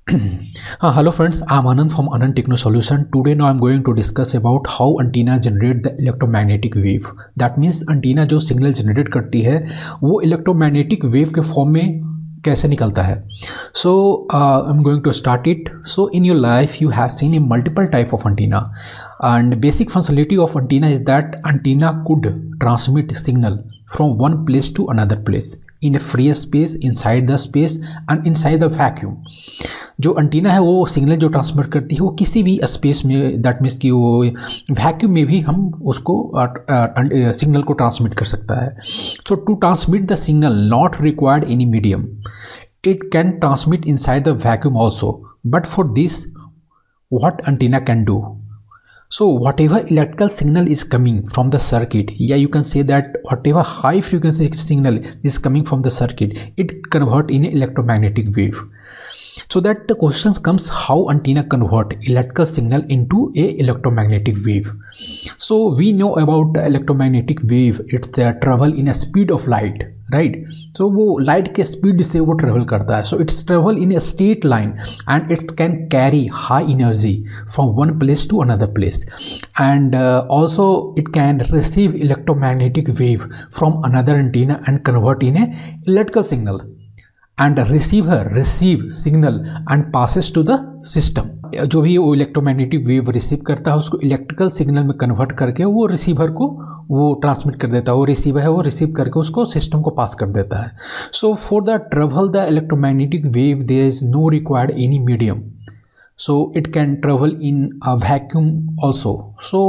Hello friends, I'm Anand from Anand Techno Solution. Today now I'm going to discuss about how antenna generate the electromagnetic wave. That means antenna जो signal generate करती है वो electromagnetic wave के form में कैसे निकलता है. So I'm going to start it. So in your life you have seen a multiple type of antenna, and basic functionality of antenna is that antenna could transmit signal from one place to another place in a free space, inside the space and inside the vacuum. जो antenna है वो signal जो transmit करती है वो किसी भी space में, दैट मीन्स कि वो वैक्यूम में भी हम उसको सिग्नल को ट्रांसमिट कर सकता है. So to transmit the signal not required any medium, it can transmit inside the vacuum also, but for this what antenna can do. So whatever electrical signal is coming from the circuit, yeah, you can say that whatever high frequency signal is coming from the circuit, it convert in electromagnetic wave. So that the question comes, how antenna convert electrical signal into a electromagnetic wave. So we know about the electromagnetic wave, it's the travel in a speed of light, right? So वो light के speed से वो travel करता है. So it's travel in a straight line and it can carry high energy from one place to another place, and also it can receive electromagnetic wave from another antenna and convert in a electrical signal, and receiver receive signal and passes to the system. जो भी वो electromagnetic wave receive करता है उसको electrical signal में convert करके वो receiver को वो ट्रांसमिट कर देता है. वो रिसीवर है वो रिसीव करके उसको सिस्टम को पास कर देता है. So for the travel the electromagnetic wave there is no required any medium, so it can travel in a vacuum also. so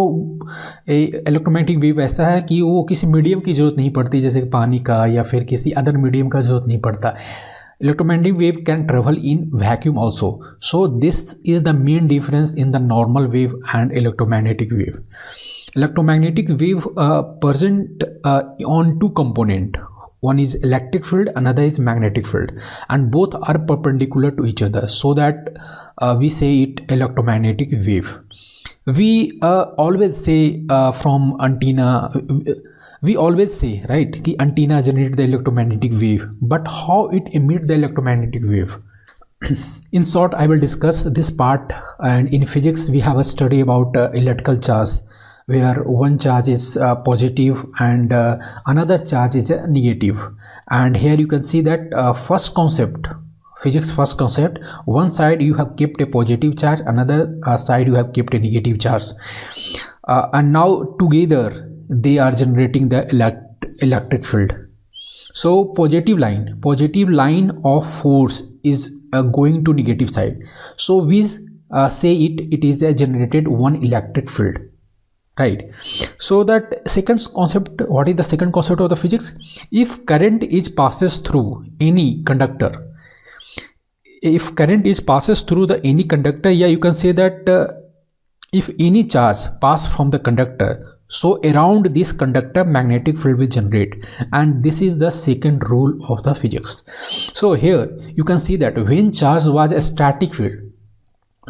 electromagnetic wave ऐसा है कि वो किसी मीडियम की ज़रूरत नहीं पड़ती, जैसे पानी का या फिर किसी अदर मीडियम का ज़रूरत नहीं पड़ता. Electromagnetic wave can travel in vacuum also. So this is the main difference in the normal wave and electromagnetic wave. Electromagnetic wave present on two component. One is electric field, another is magnetic field, and both are perpendicular to each other, so that we say it electromagnetic wave. We always say from antenna, we always say, right, कि antenna generate the electromagnetic wave, but how it emit the electromagnetic wave. In short, I will discuss this part. And in physics we have a study about electrical charge, where one charge is positive and another charge is negative. And here you can see that first concept, physics first concept, one side you have kept a positive charge, another side you have kept a negative charge, and now together they are generating the electric field. So positive line of force is going to negative side, so we say it is a generated one electric field, right? So that second concept, what is the second concept of the physics? If current is passes through any conductor, if current is passes through the any conductor, yeah, you can say that if any charge pass from the conductor, so around this conductor magnetic field will generate, and this is the second rule of the physics. So here you can see that when charge was a static field,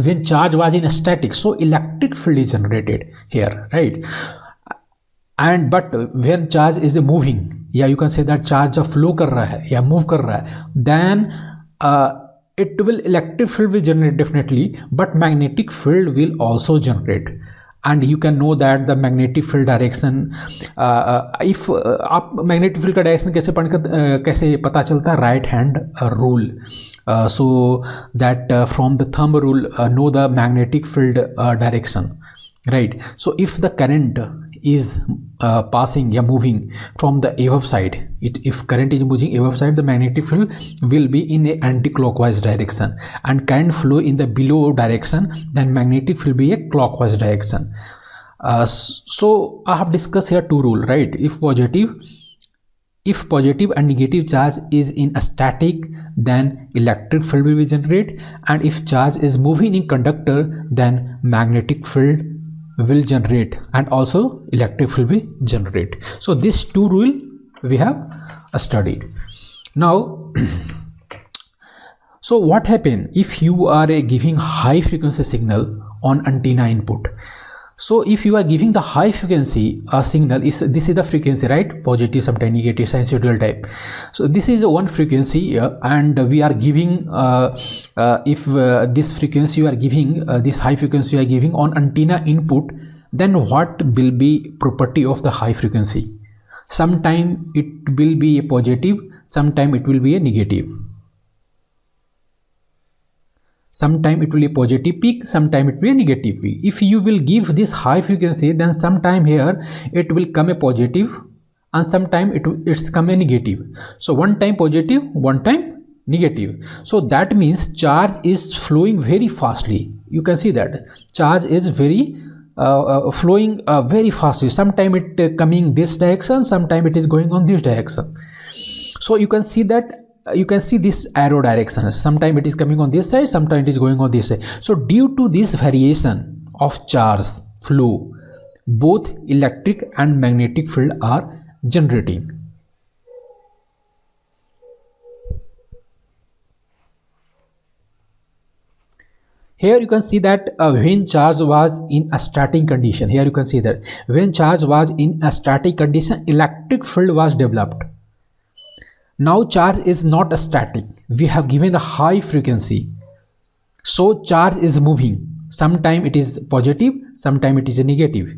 when charge was in a static, so electric field is generated here, right? And but when charge is moving, yeah, you can say that charge flow कर रहा है या move कर रहा है, then it will electric field will generate definitely, but magnetic field will also generate. And you can know that the magnetic field direction, if आप magnetic field का direction कैसे पता चलता है? right hand rule. So that from the thumb rule know the magnetic field direction, right? So if the current is passing या moving from the above side, if current is moving above side, the magnetic field will be in a anti-clockwise direction, and current flow in the below direction, then magnetic field be a clockwise direction. So I have discussed here two rule, right? If positive and negative charge is in a static, then electric field will be generated, and if charge is moving in conductor, then magnetic field will generate, and also electric field will generate. So these two rule we have studied. Now so what happen if you are giving high frequency signal on antenna input? So if you are giving the high frequency signal, this is the frequency, right? Positive, sometimes negative, sinusoidal type. So this is one frequency, and we are giving if this frequency you are giving, this high frequency you are giving on antenna input, then what will be property of the high frequency? Sometime it will be a positive, sometime it will be a negative. Sometime it will be a positive peak, sometime it will be a negative peak. If you will give this high frequency, then sometime here it will come a positive and sometime it's come a negative. So one time positive, one time negative. So that means charge is flowing very fastly. You can see that charge is very flowing very fastly. Sometime it coming this direction, sometime it is going on this direction. So you can see that, you can see this arrow direction, sometime it is coming on this side, sometime it is going on this side. So due to this variation of charge flow, both electric and magnetic field are generating. Here you can see that when charge was in a static condition, here you can see that when charge was in a static condition, electric field was developed. Now charge is not a static, we have given the high frequency, so charge is moving. Sometime it is positive, sometime it is a negative,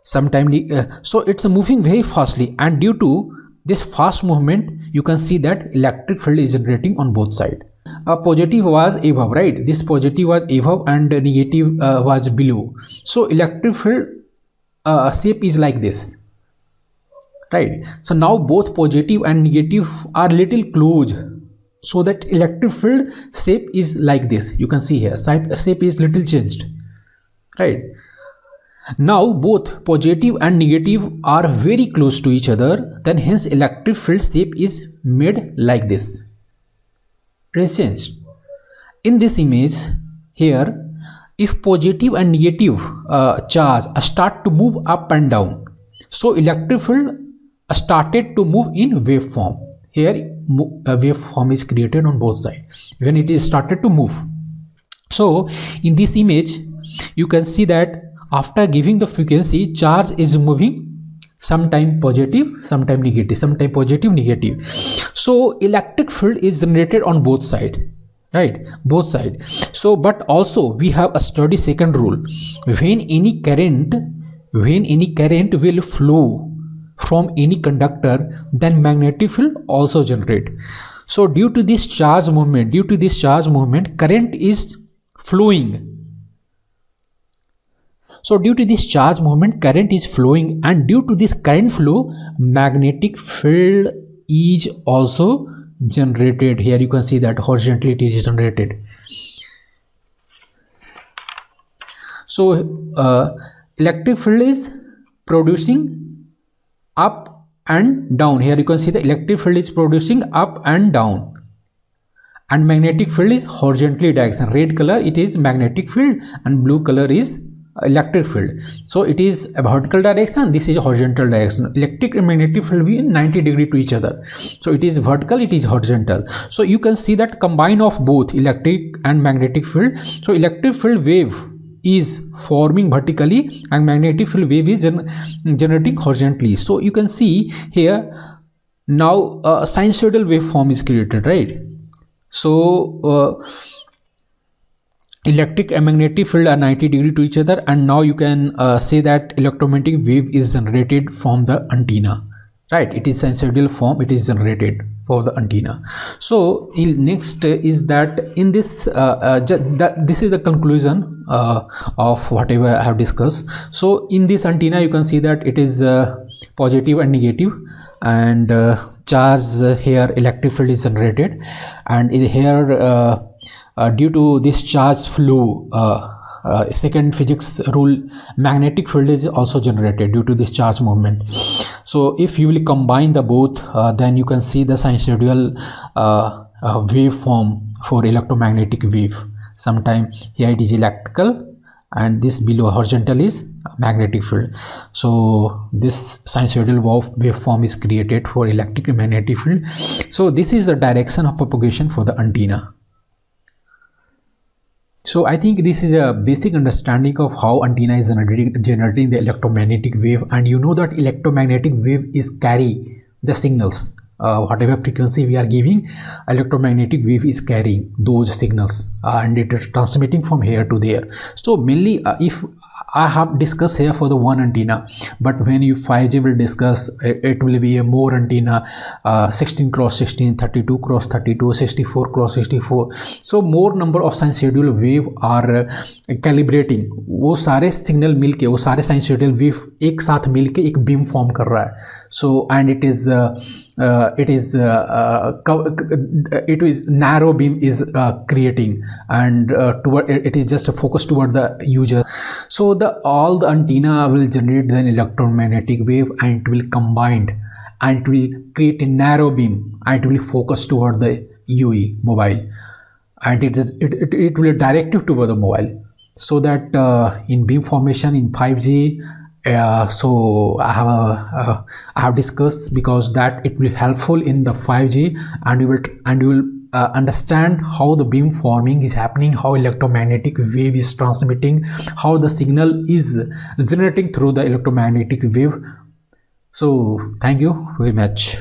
sometime so it's moving very fastly, and due to this fast movement you can see that electric field is generating on both sides. A positive was above, right? This positive was above and negative was below. So electric field shape is like this, right? So now both positive and negative are little close, so that electric field shape is like this. You can see here shape is little changed, right? Now both positive and negative are very close to each other, then hence electric field shape is made like this. It is changed. In this image here, if positive and negative charge start to move up and down, so electric field started to move in waveform. Here a waveform is created on both sides when it is started to move. So in this image you can see that after giving the frequency, charge is moving, sometime positive, sometime negative, sometime positive, negative. So electric field is generated on both sides, right? Both sides. So but also we have a study second rule. When any current will flow from any conductor, then magnetic field also generate. So due to this charge movement, current is flowing. So due to this charge movement, current is flowing, and due to this current flow, magnetic field is also generated. Here you can see that horizontally it is generated. So electric field is producing up and down. Here you can see the electric field is producing up and down, and magnetic field is horizontally direction. Red color it is magnetic field and blue color is electric field. So it is a vertical direction, this is a horizontal direction. Electric and magnetic field will be in 90 degree to each other. So it is vertical, it is horizontal. So you can see that combine of both electric and magnetic field. So electric field wave is forming vertically and magnetic field wave is generating horizontally. So you can see here now a sinusoidal waveform is created, right? So electric and magnetic field are 90 degree to each other, and now you can say that electromagnetic wave is generated from the antenna, right? It is sinusoidal form, it is generated for the antenna. So next is that in this this is the conclusion of whatever I have discussed. So in this antenna you can see that it is positive and negative, and charge here electric field is generated, and here due to this charge flow, second physics rule, magnetic field is also generated due to this charge movement. So if you will combine the both, then you can see the sinusoidal waveform for electromagnetic wave. Sometime here it is electrical, and this below horizontal is magnetic field. So this sinusoidal waveform is created for electric and magnetic field. So this is the direction of propagation for the antenna. So I think this is a basic understanding of how antenna is generating the electromagnetic wave, and you know that electromagnetic wave is carry the signals. Whatever frequency we are giving, electromagnetic wave is carrying those signals, and it is transmitting from here to there. So mainly if I have discussed here for the one antenna, but when you 5G will discuss, it will be a more antenna, 16 cross 16, 32 cross 32, 64 cross 64. So more number of sinusoidal wave are calibrating. वो सारे signal मिलके, वो सारे sinusoidal wave एक साथ मिलके एक beam form कर रहा है. So and it is narrow beam is creating, and it is just a focus toward the user. So all the antenna will generate an electromagnetic wave, and it will combine, and it will create a narrow beam, and it will focus toward the UE mobile, and it will directive toward the mobile. So that in beam formation in 5G, so I have discussed, because that it will be helpful in the 5G, and you will understand how the beam forming is happening, how electromagnetic wave is transmitting, how the signal is generating through the electromagnetic wave. So thank you very much.